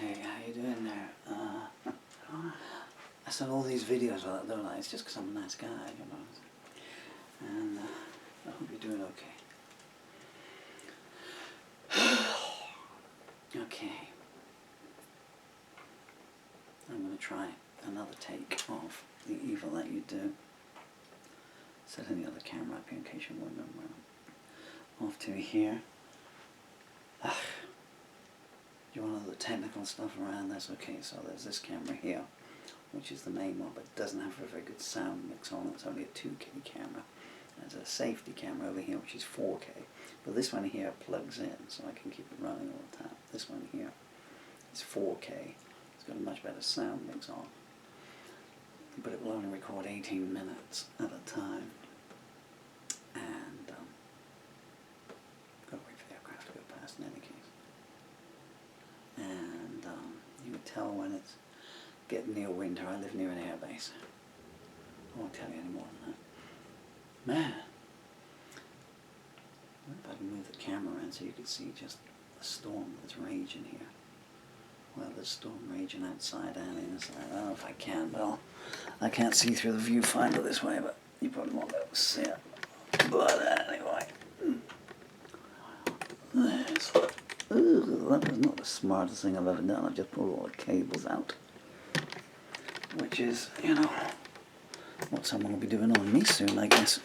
Hey, how you doing there? I saw all these videos of that, don't I? It's just because I'm a nice guy, you know. And I hope you're doing okay. Okay. I'm going to try another take of the evil that you do. Setting the other camera up here in case you're wondering where I'm off to here. You want all the technical stuff around, that's okay. So there's this camera here, which is the main one, but it doesn't have a very good sound mix on it. It's only a 2K camera. There's a safety camera over here, which is 4K. But this one here plugs in, so I can keep it running all the time. This one here is 4K. It's got a much better sound mix on. But it will only record 18 minutes at a time. And got to wait for the aircraft to go past in any case. And you can tell when it's getting near winter. I live near an airbase. I won't tell you any more than that. Man, I wonder if I can move the camera around so you can see just the storm that's raging here. Well, there's a storm raging outside and inside. I don't know if I can, but I can't see through the viewfinder this way, but you probably won't be able to see it. But anyway, that was not the smartest thing I've ever done. I've just pulled all the cables out, which is, you know, what someone will be doing on me soon, I guess.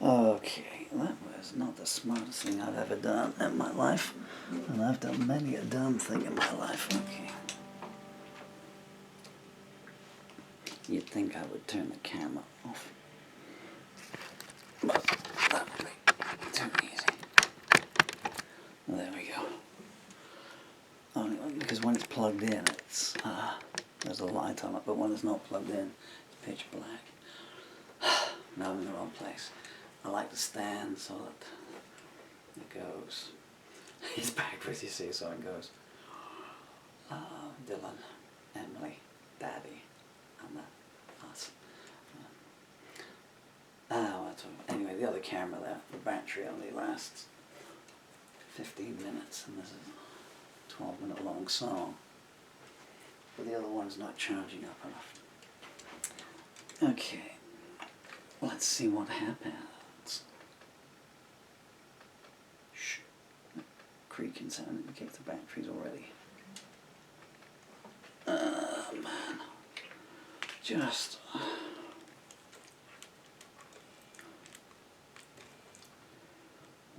Okay, that was not the smartest thing I've ever done in my life, and I've done many a dumb thing in my life. Okay. You'd think I would turn the camera off, but that would be too easy. Well, there we go. Only because when it's plugged in, it's there's a light on it, but when it's not plugged in, it's pitch black. Now I'm in the wrong place. I like to stand so that it goes. He's backwards, you see, so it goes. Dylan, Emily, Daddy, and us. Anyway, the other camera there, the battery only lasts 15 minutes, and this is a 12-minute long song. But the other one's not charging up enough. Okay, let's see what happens. Shh. Creaking sound indicates the battery's already. Man. Just.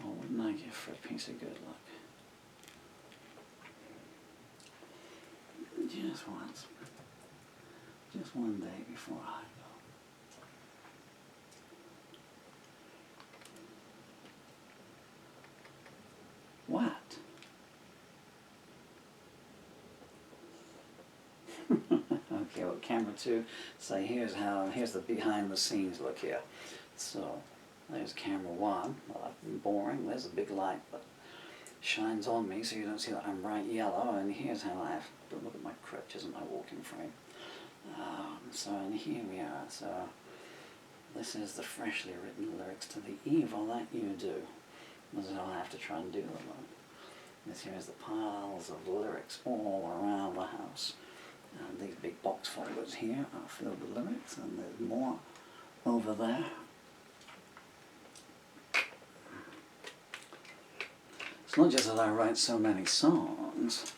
What wouldn't I give for a piece of good luck? Just once. Just one day before I go. What? Okay, well, camera 2. So here's the behind the scenes look here. So there's camera 1. Well, boring. There's a big light, but shines on me so you don't see that I'm bright yellow. And here's how I have to look at my crutches and my walking frame. So and here we are. So this is the freshly written lyrics to the evil that you do. This is how I have to try and do them. This here is the piles of lyrics all around the house. And these big box folders here are filled with lyrics, and there's more over there. It's not just that I write so many songs,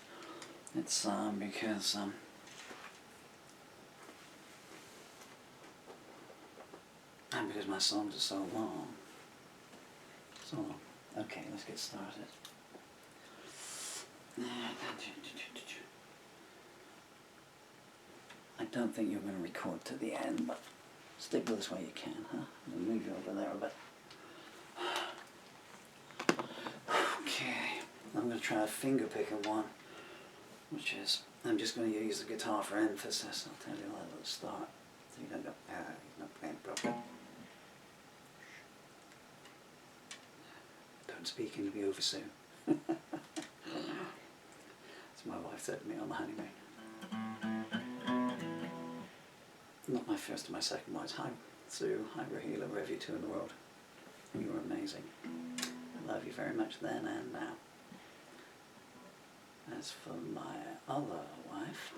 it's because my songs are so long. So, okay, let's get started. I don't think you're going to record to the end, but stick with us while you can, huh? I'll move you over there a bit. Okay, I'm going to try a finger picking one, which is, I'm just going to use the guitar for emphasis. I'll tell you that at the start, so you don't go, he's not playing properly. Don't speak into me over soon. As my wife said to me on the honeymoon. Not my first or my second wife. Hi, Sue. Hi, Rahila, wherever you two in the world. You were amazing. I love you very much then and now. As for my other wife,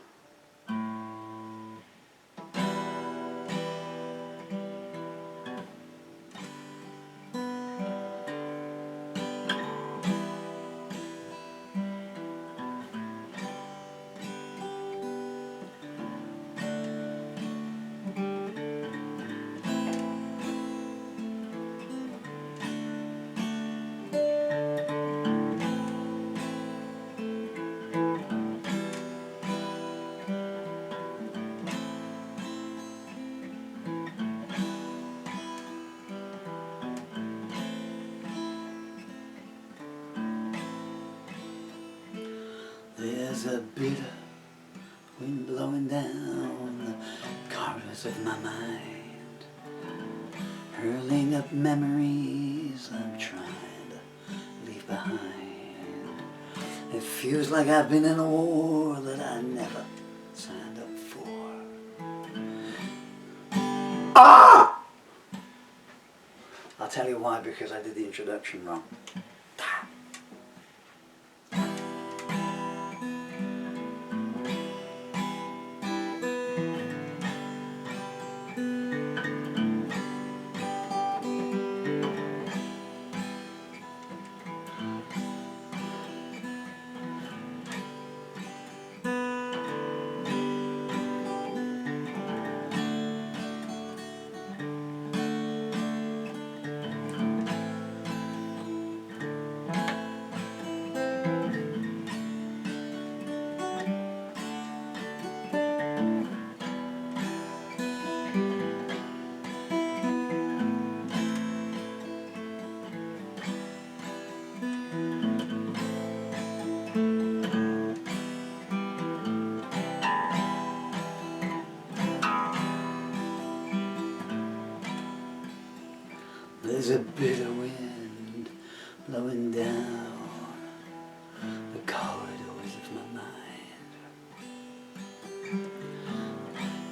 there's a bitter wind blowing down the corridors of my mind, hurling up memories I'm trying to leave behind. It feels like I've been in a war that I never signed up for. Ah! I'll tell you why, because I did the introduction wrong. There's a bitter wind blowing down the corridors of my mind,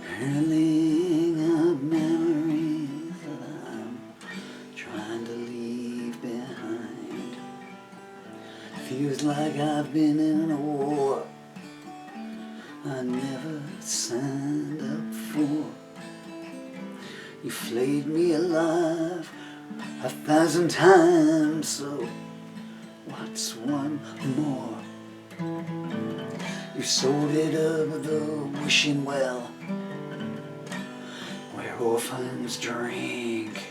hurling up memories that I'm trying to leave behind. Feels like I've been in a war I never signed up for. You flayed me alive 1,000 times, so what's one more? You sold it up the wishing well where orphans drink.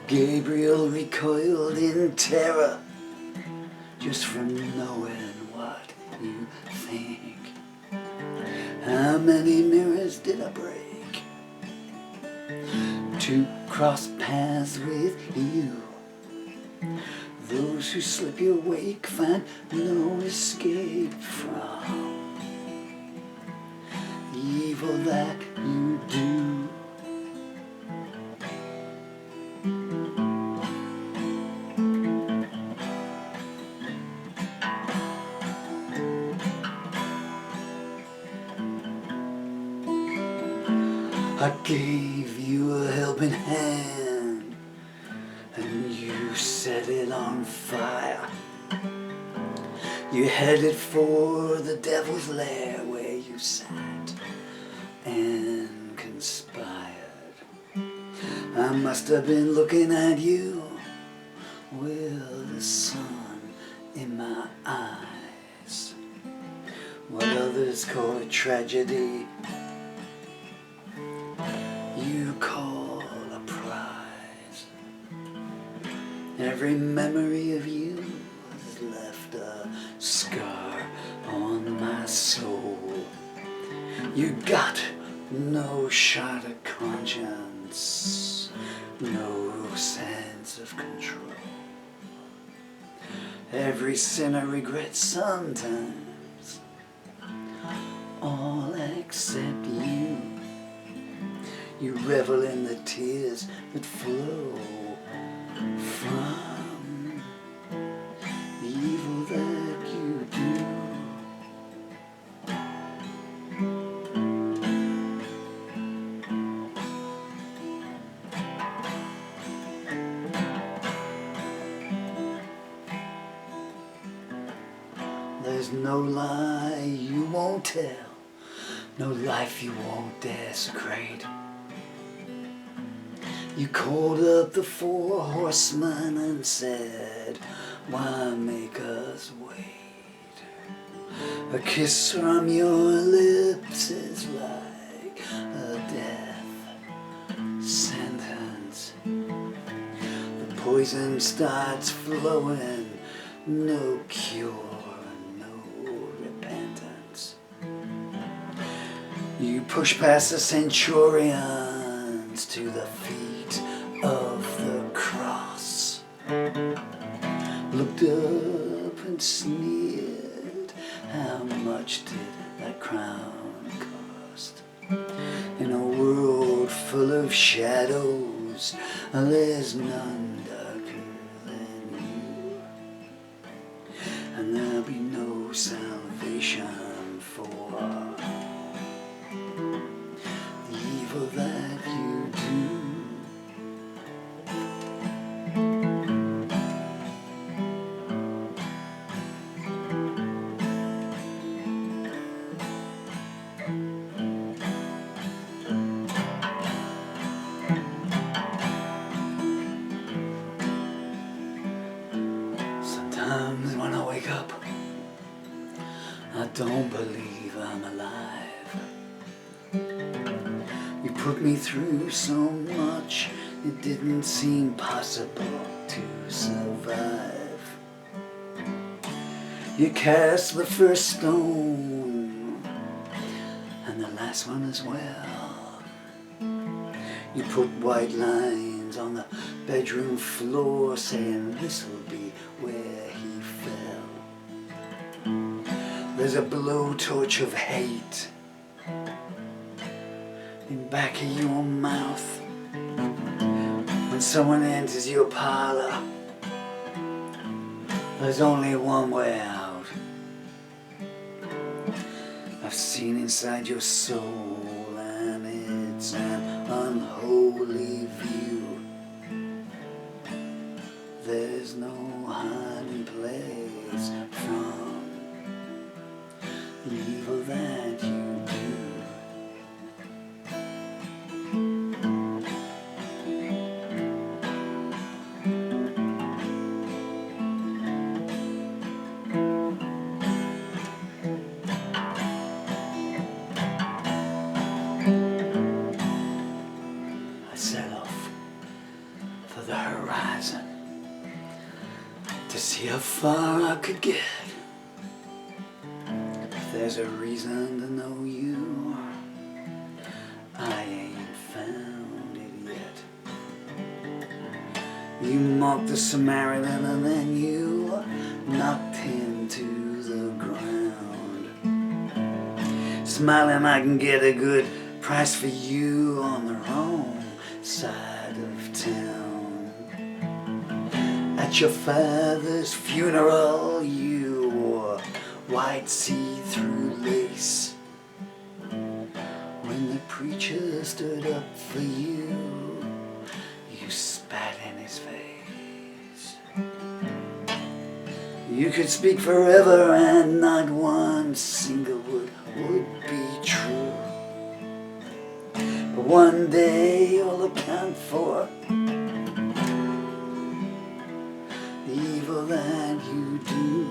Gabriel recoiled in terror just from knowing what you think. How many mirrors did I break to cross paths with you? Those who slip your wake find no escape from the evil that you do. I gave you a helping hand and you set it on fire. You headed for the devil's lair where you sat and conspired. I must have been looking at you with the sun in my eyes. What others call a tragedy, you call a prize. Every memory of you has left a scar on my soul. You got no shot of conscience, no sense of control. Every sinner regrets sometimes, all except you. You revel in the tears that flow from the evil that you do. there's no lie you won't tell, no life you won't desecrate. You called up the 4 horsemen and said, why make us wait? A kiss from your lips is like a death sentence. The poison starts flowing, no cure, no repentance. You push past the centurions to the feet of the cross, looked up and sneered, how much did that crown cost? In a world full of shadows, there's none darker than you, and there'll be no salvation for the evil that you do. Sometimes when I wake up, I don't believe I'm alive. You put me through so much, it didn't seem possible to survive. You cast the first stone, and the last one as well. You put white lines on the bedroom floor, saying this'll be where he fell. There's a blowtorch of hate in back of your mouth. When someone enters your parlor, there's only one way out. I've seen inside your soul, and it's an unholy view. There's no hiding place from the evil that you do. I set off for the horizon to see how far I could get. If there's a reason to know you, I ain't found it yet. You mocked the Samaritan and then you knocked him to the ground. Smiling I can get a good price for you on the wrong side of town. At your father's funeral you wore white see-through lace. When the preacher stood up for you, you spat in his face. You could speak forever and not one single word would be true. But one day you'll account for the evil that you do.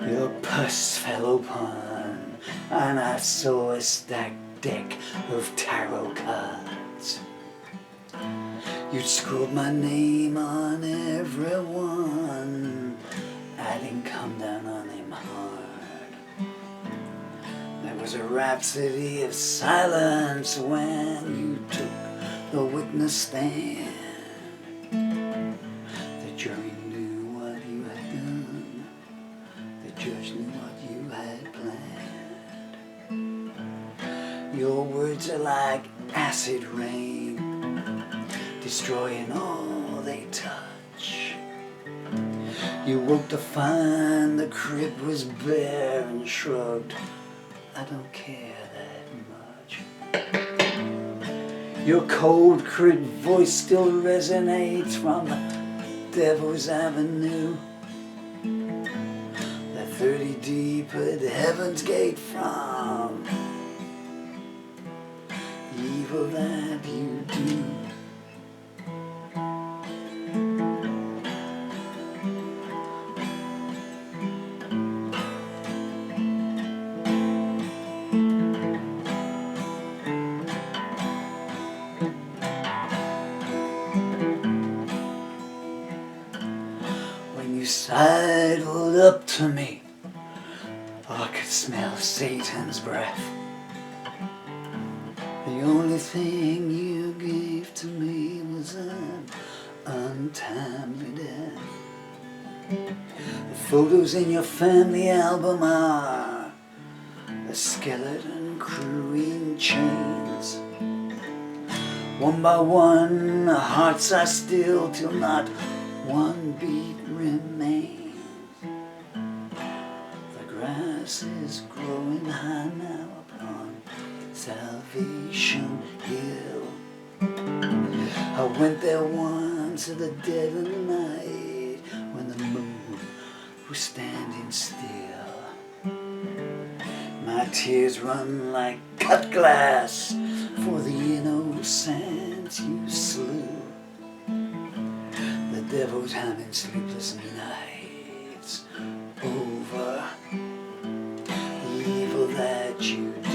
Your purse fell open, and I saw a stacked deck of tarot cards. You'd scrawled my name on every one. I didn't come down on him hard. There was a rhapsody of silence when you took the witness stand. The jury knew what you had done. The judge knew what you had planned. Your words are like acid rain, destroying all they touch. You woke to find the crib was bare and shrugged, I don't care that much. Your cold crib voice still resonates from the Devil's Avenue. They're 30 deep at Heaven's Gate from the evil that you do. When you sidled up to me, I could smell Satan's breath. The only thing you gave to me was an untimely death. The photos in your family album are a skeleton crew in chains. One by one, the hearts are still till not one beat remains. The grass is growing high now upon Salvation Hill. I went there once in the dead of night when the moon was standing still. My tears run like cut glass for the innocents you slew. The devil's having sleepless nights over the evil that you do.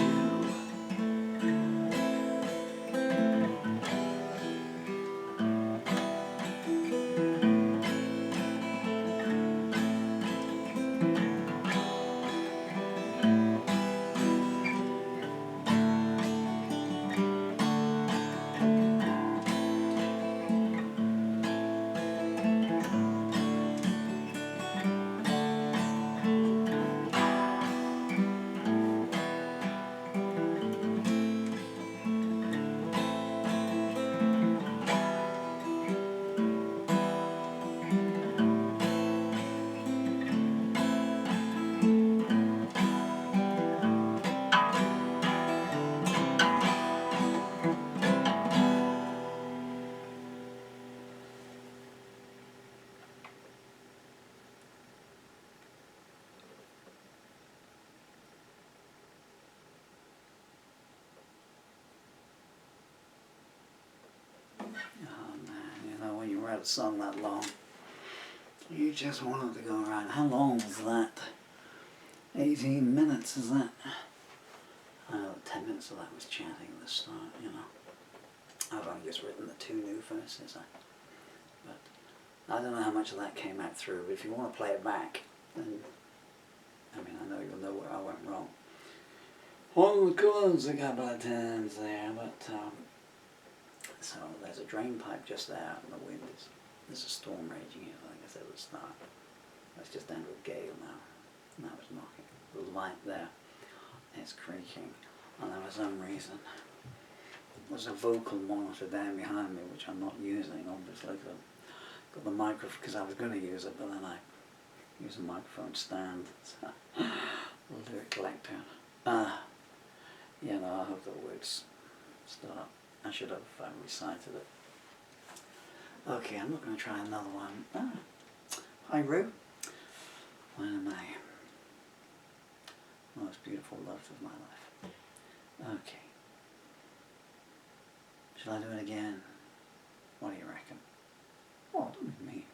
A song that long, you just wanted to go around. How long was that? 18 minutes, is that? I know 10 minutes of that was chanting at the start, you know. I've only just written the 2 new verses, but I don't know how much of that came out through, but if you want to play it back, then, I mean, I know you'll know where I went wrong. One of the chords a couple of times there, but so there's a drain pipe just there, and the wind is, there's a storm raging here, like I said at the start. It's just down to a gale now. Now it's knocking. The light there is creaking, and for some reason there's a vocal monitor down behind me, which I'm not using, obviously. Got the microphone, because I was going to use it, but then I used a microphone stand. So, lyric collector. You know, I hope the words start. I should have recited it. Okay, I'm not going to try another one. Hi, Rue. One of my most beautiful loves of my life. Okay. Shall I do it again? What do you reckon? Oh, don't be mean.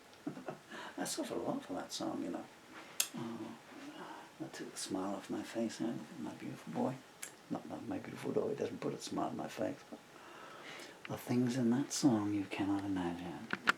I suffered a lot for that song, you know. Oh, that took the smile off my face. Look at my beautiful boy. Not my beautiful boy. It doesn't put a smile on my face, but the things in that song you cannot imagine.